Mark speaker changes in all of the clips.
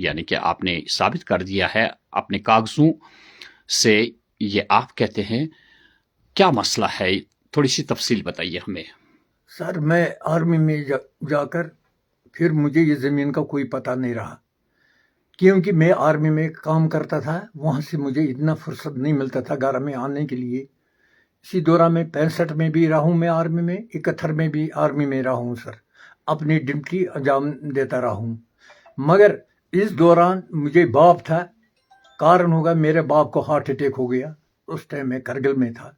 Speaker 1: یعنی کہ آپ نے ثابت کر دیا ہے اپنے کاغذوں سے، یہ آپ کہتے ہیں، کیا مسئلہ ہے؟ تھوڑی سی تفصیل بتائیے ہمیں۔
Speaker 2: سر میں آرمی میں جا کر پھر مجھے یہ زمین کا کوئی پتہ نہیں رہا، کیونکہ میں آرمی میں کام کرتا تھا، وہاں سے مجھے اتنا فرصت نہیں ملتا تھا گھر میں آنے کے لیے۔ اسی دوران میں 65 میں بھی رہا ہوں میں آرمی میں، 71 میں بھی آرمی میں رہا ہوں سر، اپنی ڈیوٹی انجام دیتا رہا ہوں۔ مگر اس دوران مجھے باپ تھا، کارن ہوگا میرے باپ کو ہارٹ اٹیک ہو گیا، اس ٹائم میں کرگل میں تھا۔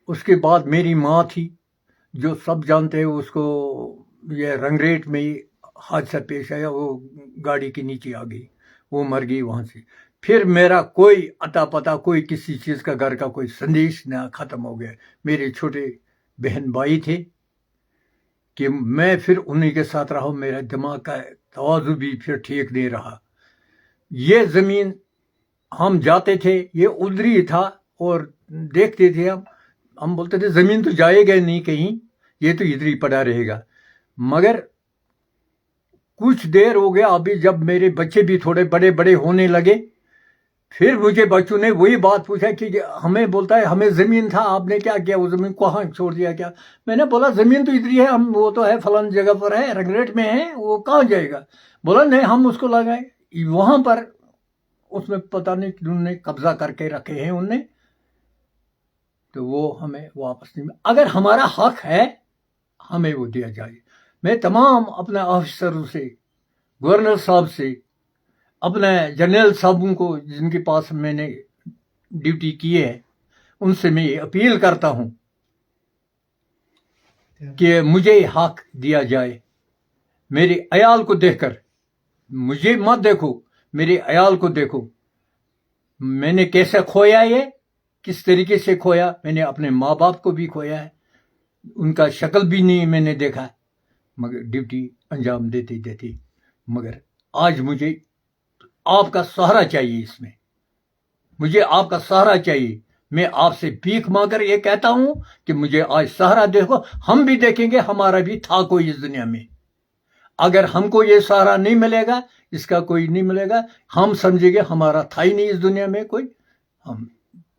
Speaker 2: اس کے بعد میری ماں تھی، جو سب جانتے ہیں اس کو، یہ رنگریٹ میں ہی حادثہ پیش آیا، وہ گاڑی کے نیچے آ گئی، وہ مر گئی وہاں سے۔ پھر میرا کوئی اتا پتا، کوئی کسی چیز کا گھر کا کوئی سندیش نہ، ختم ہو گیا۔ میرے چھوٹے بہن بھائی تھے کہ میں پھر انہی کے ساتھ رہا ہوں، میرا دماغ کا توازن بھی پھر ٹھیک نہیں رہا۔ یہ زمین ہم جاتے تھے، یہ ادھر ہی تھا، اور دیکھتے تھے ہم بولتے تھے زمین تو جائے گا نہیں کہیں، یہ تو ادھر ہی پڑا رہے گا۔ مگر کچھ دیر ہو گیا، ابھی جب میرے بچے بھی تھوڑے بڑے بڑے ہونے لگے، پھر مجھے بچوں نے وہی بات پوچھا کہ ہمیں بولتا ہے ہمیں زمین تھا، آپ نے کیا کیا، وہ زمین کہاں چھوڑ دیا کیا؟ میں نے بولا زمین تو ادھر ہی ہے، ہم وہ تو ہے فلان جگہ پر ہے، رنگریٹ میں ہے، وہ کہاں جائے گا؟ بولا نہیں ہم اس کو لگائے وہاں پر، اس میں پتہ نہیں انہوں نے قبضہ کر کے رکھے ہیں انہوں نے، تو وہ ہمیں واپس نہیں۔ اگر ہمارا حق ہے ہمیں وہ دیا جائے۔ میں تمام اپنے آفیسروں سے، گورنر صاحب سے، اپنے جنرل صاحبوں کو جن کے پاس میں نے ڈیوٹی کی ہے، ان سے میں یہ اپیل کرتا ہوں کہ مجھے حق دیا جائے۔ میرے عیال کو دیکھ کر، مجھے مت دیکھو، میرے عیال کو دیکھو، میں نے کیسے کھویا، یہ کس طریقے سے کھویا۔ میں نے اپنے ماں باپ کو بھی کھویا ہے، ان کا شکل بھی نہیں میں نے دیکھا، مگر ڈیوٹی انجام دیتے دیتے۔ مگر آج مجھے آپ کا سہارا چاہیے، اس میں مجھے آپ کا سہارا چاہیے۔ میں آپ سے بھیک مانگ کر یہ کہتا ہوں کہ مجھے آج سہارا دیکھو، ہم بھی دیکھیں گے ہمارا بھی تھا کوئی اس دنیا میں۔ اگر ہم کو یہ سہارا نہیں ملے گا، اس کا کوئی نہیں ملے گا، ہم سمجھیں گے ہمارا تھا ہی نہیں اس دنیا میں کوئی، ہم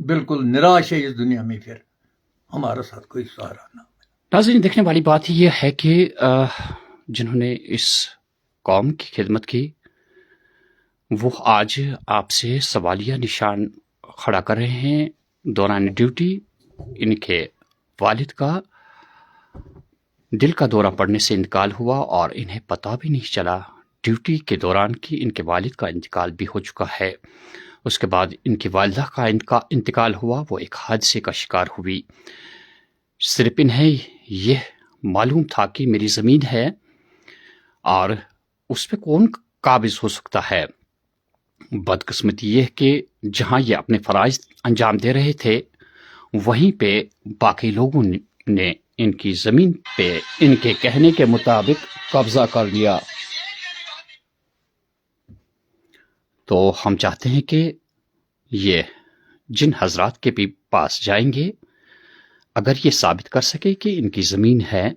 Speaker 2: بالکل نراش ہے اس دنیا میں، پھر ہمارا ساتھ کوئی سہارا نہ۔
Speaker 1: ناظرین، دیکھنے والی بات یہ ہے کہ جنہوں نے اس قوم کی خدمت کی، وہ آج آپ سے سوالیہ نشان کھڑا کر رہے ہیں۔ دوران ڈیوٹی ان کے والد کا دل کا دورہ پڑنے سے انتقال ہوا، اور انہیں پتہ بھی نہیں چلا ڈیوٹی کے دوران کہ ان کے والد کا انتقال بھی ہو چکا ہے۔ اس کے بعد ان کی والدہ کا انتقال ہوا، وہ ایک حادثے کا شکار ہوئی۔ صرف انہیں یہ معلوم تھا کہ میری زمین ہے اور اس پہ کون قابض ہو سکتا ہے۔ بدقسمتی یہ کہ جہاں یہ اپنے فرائض انجام دے رہے تھے، وہیں پہ باقی لوگوں نے ان کی زمین پہ ان کے کہنے کے مطابق قبضہ کر لیا۔ تو ہم چاہتے ہیں کہ یہ جن حضرات کے بھی پاس جائیں گے، اگر یہ ثابت کر سکے کہ ان کی زمین ہے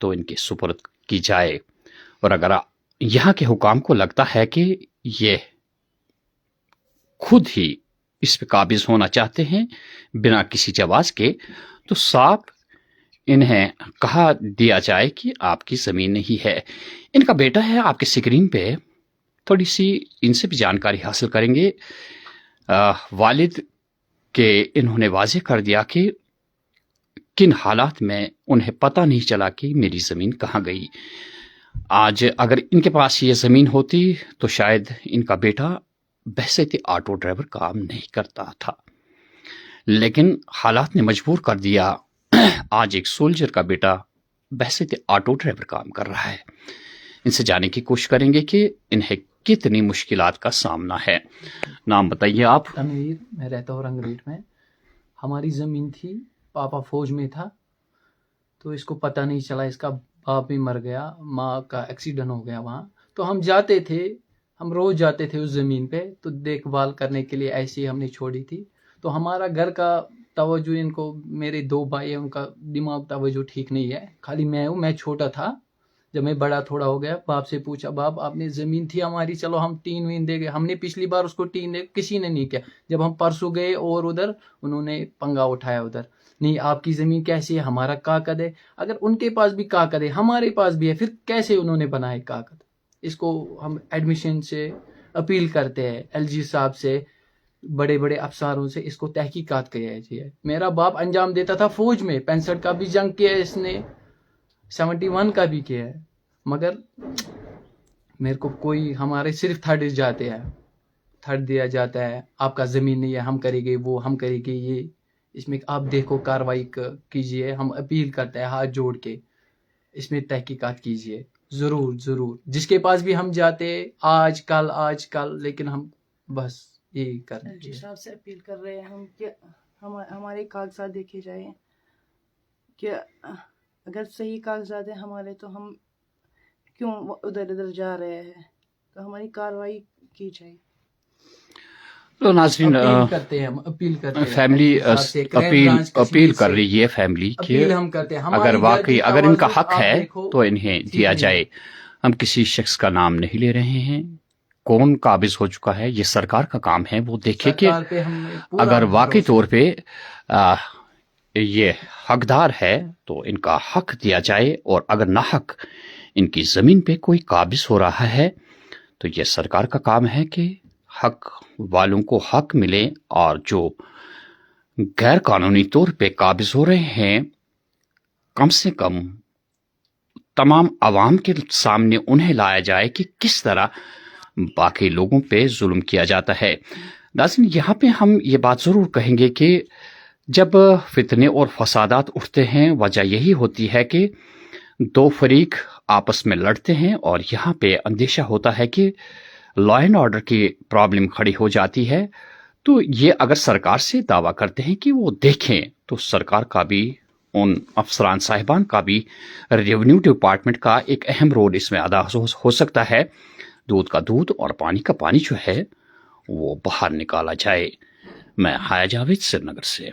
Speaker 1: تو ان کے سپرد کی جائے، اور اگر یہاں کے حکام کو لگتا ہے کہ یہ خود ہی اس پہ قابض ہونا چاہتے ہیں بنا کسی جواز کے، تو صاف انہیں کہا دیا جائے کہ آپ کی زمین نہیں ہے۔ ان کا بیٹا ہے آپ کے اسکرین پہ، تھوڑی سی ان سے بھی جانکاری حاصل کریں گے۔ والد کے انہوں نے واضح کر دیا کہ کن حالات میں انہیں پتہ نہیں چلا کہ میری زمین کہاں گئی۔ آج اگر ان کے پاس یہ زمین ہوتی تو شاید ان کا بیٹا بحیثیت آٹو ڈرائیور کام نہیں کرتا تھا، لیکن حالات نے مجبور کر دیا۔ آج ایک سولجر کا بیٹا بحیثیت آٹو ڈرائیور کام کر رہا ہے۔ ان سے جاننے کی کوشش کریں گے کہ انہیں کتنی مشکلات کا سامنا ہے۔ نام بتائیے آپ؟
Speaker 3: تنویر، میں رہتا ہوں رنگریٹ میں۔ ہماری زمین تھی، پاپا فوج میں تھا، تو اس کو پتہ نہیں چلا، اس کا باپ بھی مر گیا، ماں کا ایکسیڈنٹ ہو گیا وہاں۔ تو ہم جاتے تھے، ہم روز جاتے تھے اس زمین پہ، تو دیکھ بھال کرنے کے لیے ایسی ہم نے چھوڑی تھی۔ تو ہمارا گھر کا توجہ، ان کو، میرے 2 بھائی ہیں، ان کا دماغ توجہ ٹھیک نہیں ہے، خالی میں ہوں، میں چھوٹا تھا، جب میں بڑا تھوڑا ہو گیا باپ سے پوچھا باپ آپ نے زمین تھی ہماری چلو ہم ٹین وین دے گئے, ہم نے پچھلی بار اس کو ٹین دے کسی نے نہیں کیا. جب ہم پرسوں گئے اور ادھر انہوں نے پنگا اٹھایا ادھر, نہیں آپ کی زمین کیسی ہے, ہمارا کاکد ہے. اگر ان کے پاس بھی کاکد ہے ہمارے پاس بھی ہے, پھر کیسے انہوں نے بنائے کاکد؟ اس کو ہم ایڈمیشن سے اپیل کرتے ہیں, ایل جی صاحب سے, بڑے بڑے افسروں سے اس کو تحقیقات کیا ہے. میرا باپ انجام دیتا تھا فوج میں, 65 کا بھی جنگ کیا ہے اس نے, 71 کا بھی کیا ہے, مگر میرے کو کوئی, ہمارے صرف تھرڈ جاتے ہیں, تھرڈ دیا جاتا ہے, آپ کا زمین نہیں ہے ہم کریں گے وہ, ہم کریں گے یہ. اس میں آپ دیکھو کاروائی کیجئے, ہم اپیل کرتے ہیں ہاتھ جوڑ کے, اس میں تحقیقات کیجئے ضرور ضرور. جس کے پاس بھی ہم جاتے آج کل, لیکن ہم بس یہی کریں
Speaker 4: جی صاحب سے اپیل کر رہے ہیں ہم کہ ہمارے کاغذات دیکھے جائیں, کہ اگر صحیح کاغذات ہیں ہمارے تو ہم کیوں ادھر جا رہے ہیں, تو ہماری کاروائی کی جائے.
Speaker 1: تو ناظرین
Speaker 3: اپیل کرتے ہیں, ہم اپیل کرتے ہیں
Speaker 1: فیملی
Speaker 3: صاحب سے, کرائم برانچ
Speaker 1: اپیل
Speaker 3: کشمیر
Speaker 1: کر
Speaker 3: سے
Speaker 1: رہی ہے فیملی کہ
Speaker 3: اپیل ہم کرتے ہیں,
Speaker 1: اگر
Speaker 3: ہماری
Speaker 1: واقعی
Speaker 3: جج
Speaker 1: اگر ان کا
Speaker 3: توازن
Speaker 1: حق
Speaker 3: آپ
Speaker 1: ہے
Speaker 3: دیکھو
Speaker 1: تو انہیں
Speaker 3: ٹھیک
Speaker 1: دیا
Speaker 3: نہیں
Speaker 1: جائے.
Speaker 3: ہے.
Speaker 1: ہم کسی شخص کا نام نہیں لے رہے ہیں, کون قابض ہو چکا ہے یہ سرکار کا کام ہے, وہ دیکھے کہ
Speaker 3: سرکار پہ ہمیں پورا
Speaker 1: اگر واقعی
Speaker 3: بھروسہ
Speaker 1: طور
Speaker 3: ہے.
Speaker 1: پہ یہ حقدار ہے تو ان کا حق دیا جائے, اور اگر ناحق ان کی زمین پہ کوئی قابض ہو رہا ہے تو یہ سرکار کا کام ہے کہ حق والوں کو حق ملے, اور جو غیر قانونی طور پہ قابض ہو رہے ہیں کم سے کم تمام عوام کے سامنے انہیں لایا جائے کہ کس طرح باقی لوگوں پہ ظلم کیا جاتا ہے. ناظرین یہاں پہ ہم یہ بات ضرور کہیں گے کہ جب فتنے اور فسادات اٹھتے ہیں وجہ یہی ہوتی ہے کہ دو فریق آپس میں لڑتے ہیں, اور یہاں پہ اندیشہ ہوتا ہے کہ لا اینڈ آرڈر کی پرابلم کھڑی ہو جاتی ہے. تو یہ اگر سرکار سے دعویٰ کرتے ہیں کہ وہ دیکھیں, تو سرکار کا بھی, ان افسران صاحبان کا بھی, ریونیو ڈپارٹمنٹ کا ایک اہم رول اس میں ادا ہو سکتا ہے. دودھ کا دودھ اور پانی کا پانی جو ہے وہ باہر نکالا جائے. میں حیا جاوید سری نگر سے.